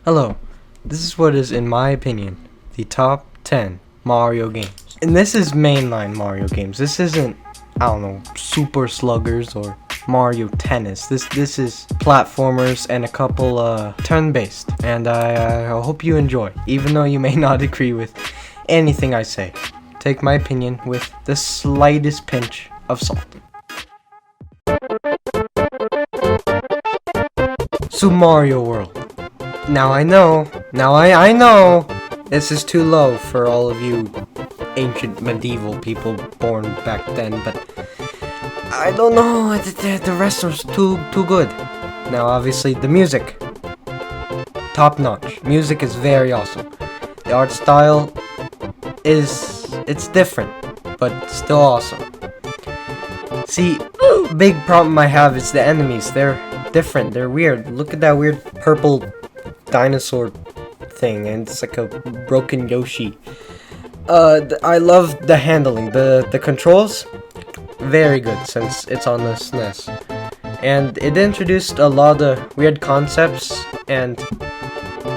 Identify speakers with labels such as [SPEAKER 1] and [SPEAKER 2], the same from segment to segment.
[SPEAKER 1] Hello, this is what is, in my opinion, the top 10 Mario games. And this is mainline Mario games. This isn't, I don't know, Super Sluggers or Mario Tennis. This is platformers and a couple turn-based. And I hope you enjoy, even though you may not agree with anything I say. Take my opinion with the slightest pinch of salt. Super Mario World. Now I know, I know, this is too low for all of you ancient medieval people born back then, but I don't know, the rest was too good. Now obviously the music, top notch. Music is very awesome. The art style it's different, but still awesome. See, big problem I have is the enemies. They're different, they're weird. Look at that weird purple dinosaur thing, and it's like a broken Yoshi. I love the handling, the controls, very good since it's on the SNES, and it introduced a lot of weird concepts, and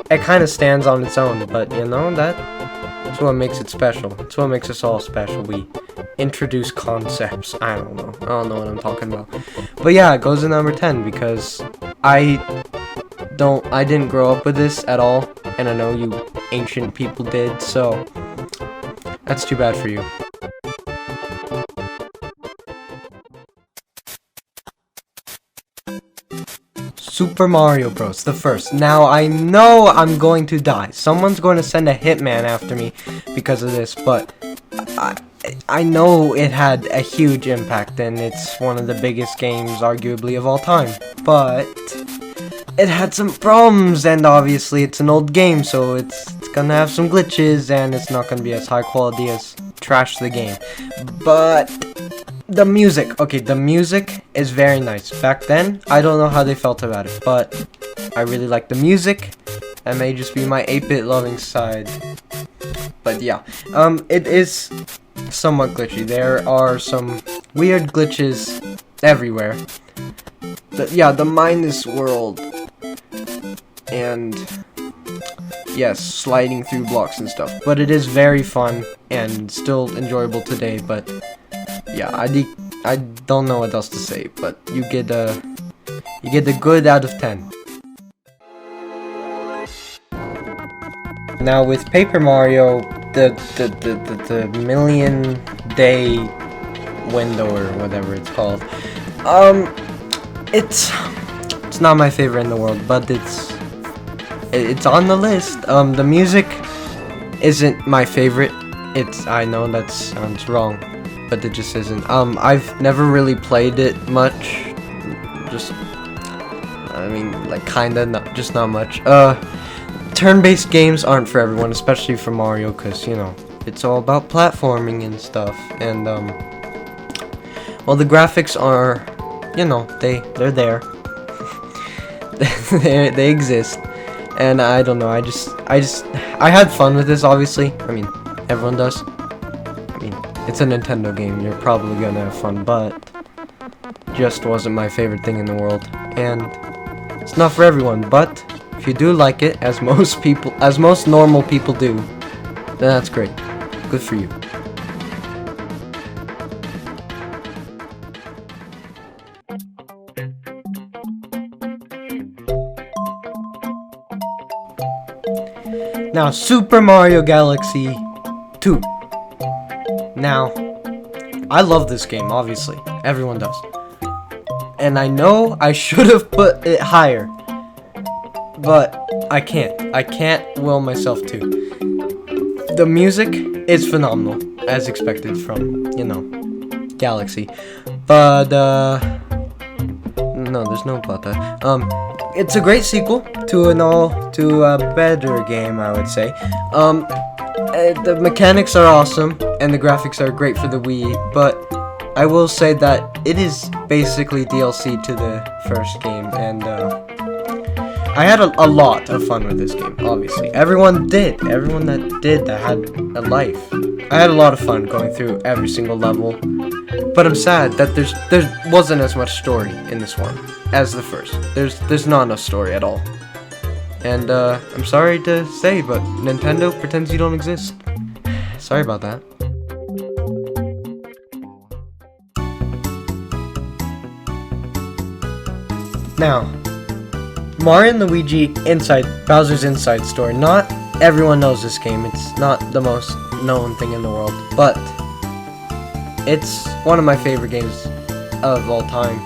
[SPEAKER 1] it kind of stands on its own. But you know, that's what makes it special. It's what makes us all special. We introduce concepts. I don't know what I'm talking about, but yeah, it goes to number 10 because I didn't grow up with this at all, and I know you ancient people did, so that's too bad for you. Super Mario Bros. The first. Now I know I'm going to die. Someone's going to send a hitman after me because of this, but I know it had a huge impact, and it's one of the biggest games arguably of all time, but it had some problems, and obviously it's an old game, so it's gonna have some glitches, and it's not gonna be as high quality as Trash the Game. But the music, okay, the music is very nice. Back then, I don't know how they felt about it, but I really like the music. That may just be my 8-bit loving side. But yeah, it is somewhat glitchy. There are some weird glitches everywhere. The Minus World, and yes, sliding through blocks and stuff, but it is very fun and still enjoyable today. But yeah, I don't know what else to say, but you get a good out of 10. Now with Paper Mario, the million day window or whatever it's called, it's not my favorite in the world, but it's on the list. The music isn't my favorite. I know that sounds wrong, but it just isn't. I've never really played it much. Not much. Turn-based games aren't for everyone, especially for Mario, because, you know, it's all about platforming and stuff. And, well, the graphics are, you know, they're there. they exist. And I don't know, I had fun with this, obviously. I mean, everyone does. I mean, it's a Nintendo game, you're probably gonna have fun, but just wasn't my favorite thing in the world. And it's not for everyone, but if you do like it, as most normal people do, then that's great. Good for you. Now, Super Mario Galaxy 2. Now, I love this game, obviously. Everyone does. And I know I should have put it higher, but I can't. I can't will myself to. The music is phenomenal, as expected from, you know, Galaxy. But, no, there's no but that. It's a great sequel to a better game, I would say. The mechanics are awesome, and the graphics are great for the Wii, but I will say that it is basically DLC to the first game, and I had a lot of fun with this game, obviously. Everyone that had a life. I had a lot of fun going through every single level, but I'm sad that there wasn't as much story in this one as the first. There's not enough story at all. And I'm sorry to say, but Nintendo pretends you don't exist. Sorry about that. Now, Mario & Luigi Bowser's Inside Story. Not everyone knows this game. It's not the most known thing in the world, but it's one of my favorite games of all time.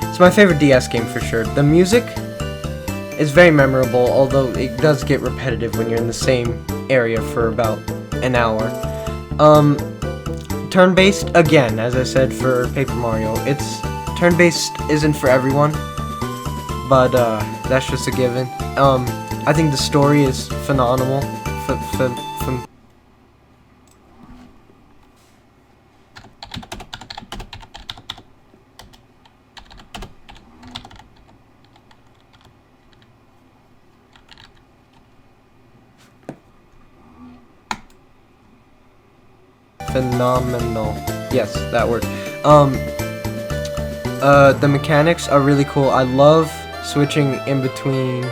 [SPEAKER 1] It's my favorite DS game for sure. The music is very memorable, although it does get repetitive when you're in the same area for about an hour. Turn-based, again, as I said for Paper Mario, it's turn-based isn't for everyone, but that's just a given. I think the story is phenomenal. Phenomenal. Yes, that word. The mechanics are really cool. I love switching in between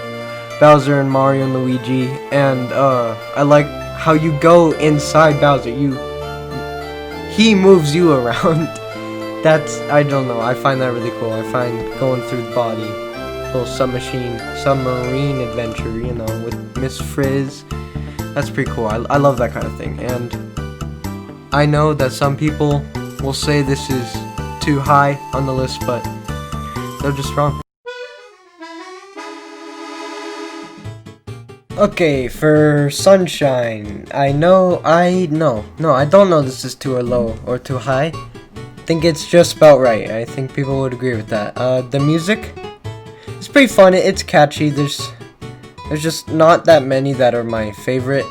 [SPEAKER 1] Bowser and Mario and Luigi, and I like how you go inside Bowser. He moves you around. I don't know, I find that really cool. I find going through the body, little submarine adventure, you know, with Miss Frizz. That's pretty cool. I love that kind of thing, and I know that some people will say this is too high on the list, but they're just wrong. Okay, for Sunshine, I don't know this is too low or too high. I think it's just about right. I think people would agree with that. The music, it's pretty fun. It's catchy. There's just not that many that are my favorite.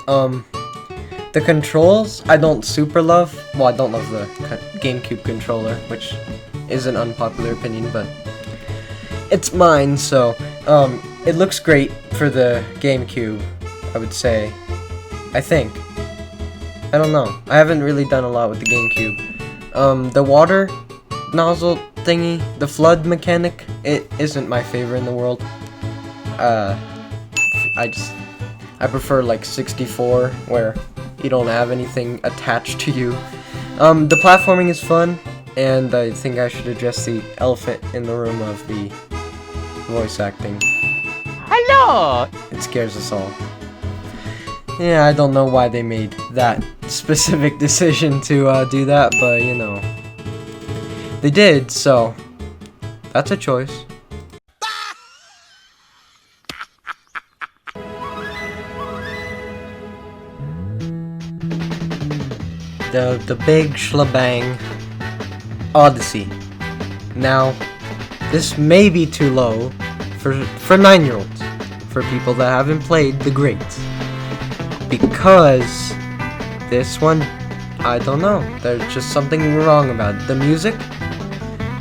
[SPEAKER 1] The controls, I don't super love. Well, I don't love the GameCube controller, which is an unpopular opinion, but it's mine, so, it looks great for the GameCube, I would say. I think. I don't know. I haven't really done a lot with the GameCube. The water nozzle thingy, the flood mechanic, it isn't my favorite in the world. I prefer, like, 64, where you don't have anything attached to you. The platforming is fun, and I think I should address the elephant in the room of the voice acting.
[SPEAKER 2] Hello!
[SPEAKER 1] It scares us all. Yeah, I don't know why they made that specific decision to do that, but you know, they did, so that's a choice. The Big Slumbering Odyssey. Now, this may be too low for 9-year-olds, for people that haven't played the greats, because this one, I don't know, there's just something wrong about it. The music,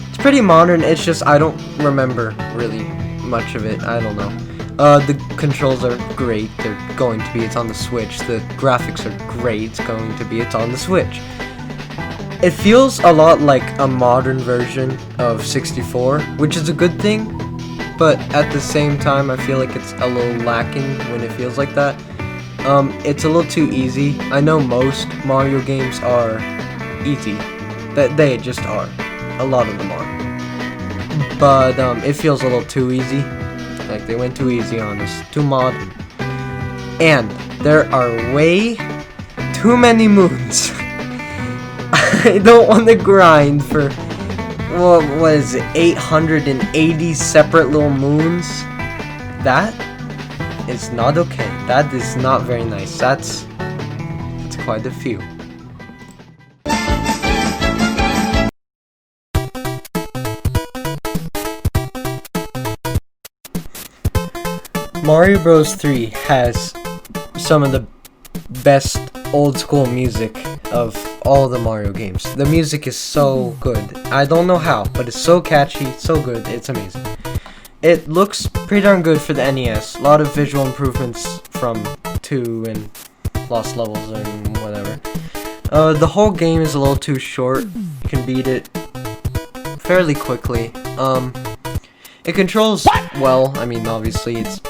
[SPEAKER 1] it's pretty modern. It's just I don't remember really much of it. I don't know. The controls are great. They're going to be. It's on the Switch. The graphics are great. It's going to be. It's on the Switch. It feels a lot like a modern version of 64, which is a good thing, but at the same time, I feel like it's a little lacking when it feels like that. It's a little too easy. I know most Mario games are easy. That they just are. A lot of them are. But it feels a little too easy. Like, they went too easy on us. Too modern. And there are way too many moons. I don't want to grind for, what is it, 880 separate little moons? That is not okay. That is not very nice. That's quite a few. Mario Bros. 3 has some of the best old school music of all the Mario games. The music is so good. I don't know how, but it's so catchy, so good, it's amazing. It looks pretty darn good for the NES. A lot of visual improvements from 2 and Lost Levels and whatever. The whole game is a little too short. You can beat it fairly quickly. It controls well. I mean, obviously it's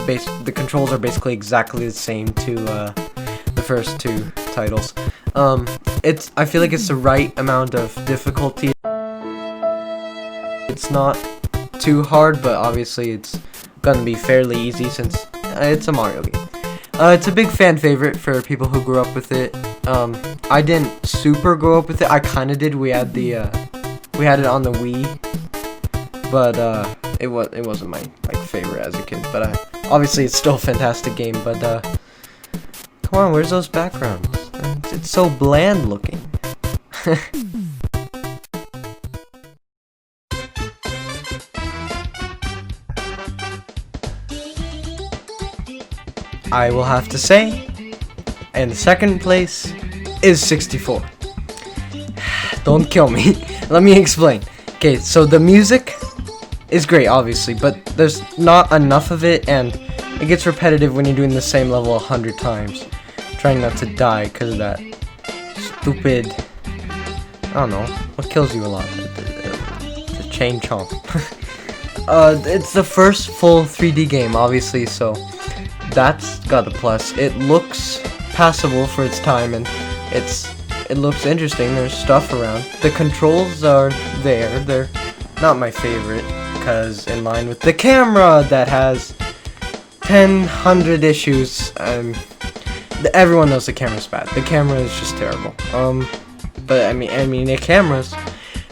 [SPEAKER 1] the controls are basically exactly the same to the first two titles. I feel like it's the right amount of difficulty. It's not too hard, but obviously it's gonna be fairly easy since it's a Mario game. It's a big fan favorite for people who grew up with it. I didn't super grow up with it. I kind of did. We had it on the Wii, but it wasn't my favorite as a kid. But obviously it's still a fantastic game. But come on, where's those backgrounds? It's so bland looking. I will have to say, in second place is 64. Don't kill me. Let me explain. Okay, so the music is great, obviously, but there's not enough of it, and it gets repetitive when you're doing the same level 100 times. Trying not to die because of that stupid, I don't know, what kills you a lot? The chain chomp. It's the first full 3D game, obviously, so that's got a plus. It looks passable for its time, and it looks interesting. There's stuff around. The controls are there. They're not my favorite, because in line with the camera that has 100 issues, everyone knows the camera's bad. The camera is just terrible. But I mean, the cameras,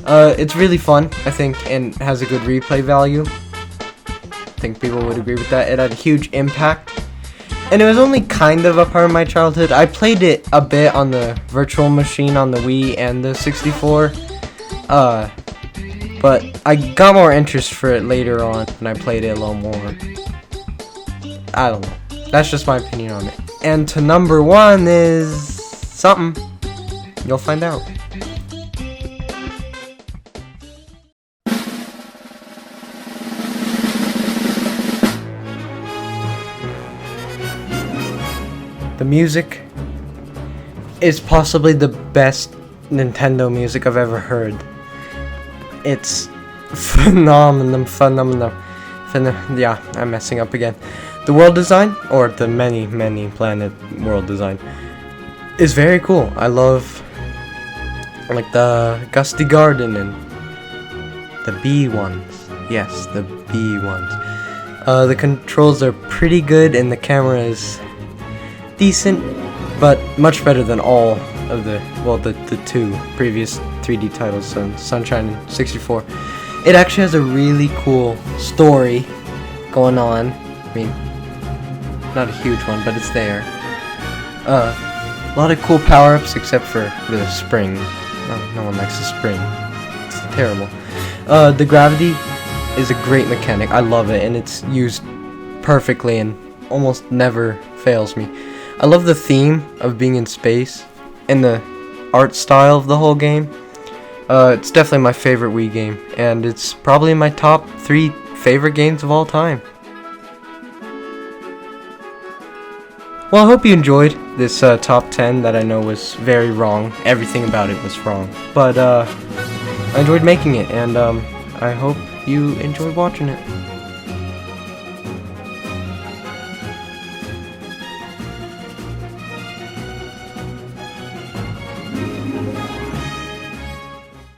[SPEAKER 1] it's really fun, I think, and has a good replay value. I think people would agree with that. It had a huge impact. And it was only kind of a part of my childhood. I played it a bit on the virtual machine on the Wii and the 64. But I got more interest for it later on, and I played it a little more. I don't know. That's just my opinion on it. And to number one is something. You'll find out. The music is possibly the best Nintendo music I've ever heard. It's phenomenal. Yeah, I'm messing up again. The world design, or the many planet world design, is very cool. I love like the gusty garden and the bee ones. Yes, the bee ones. The controls are pretty good, and the camera is decent, but much better than all of the two previous 3D titles, Sunshine and 64. It actually has a really cool story going on. I mean, not a huge one, but it's there. A lot of cool power-ups, except for the spring. No one likes the spring. It's terrible. The gravity is a great mechanic. I love it, and it's used perfectly and almost never fails me. I love the theme of being in space and the art style of the whole game. It's definitely my favorite Wii game, and it's probably in my top 3 favorite games of all time. Well, I hope you enjoyed this top 10 that I know was very wrong. Everything about it was wrong. But I enjoyed making it, and I hope you enjoyed watching it.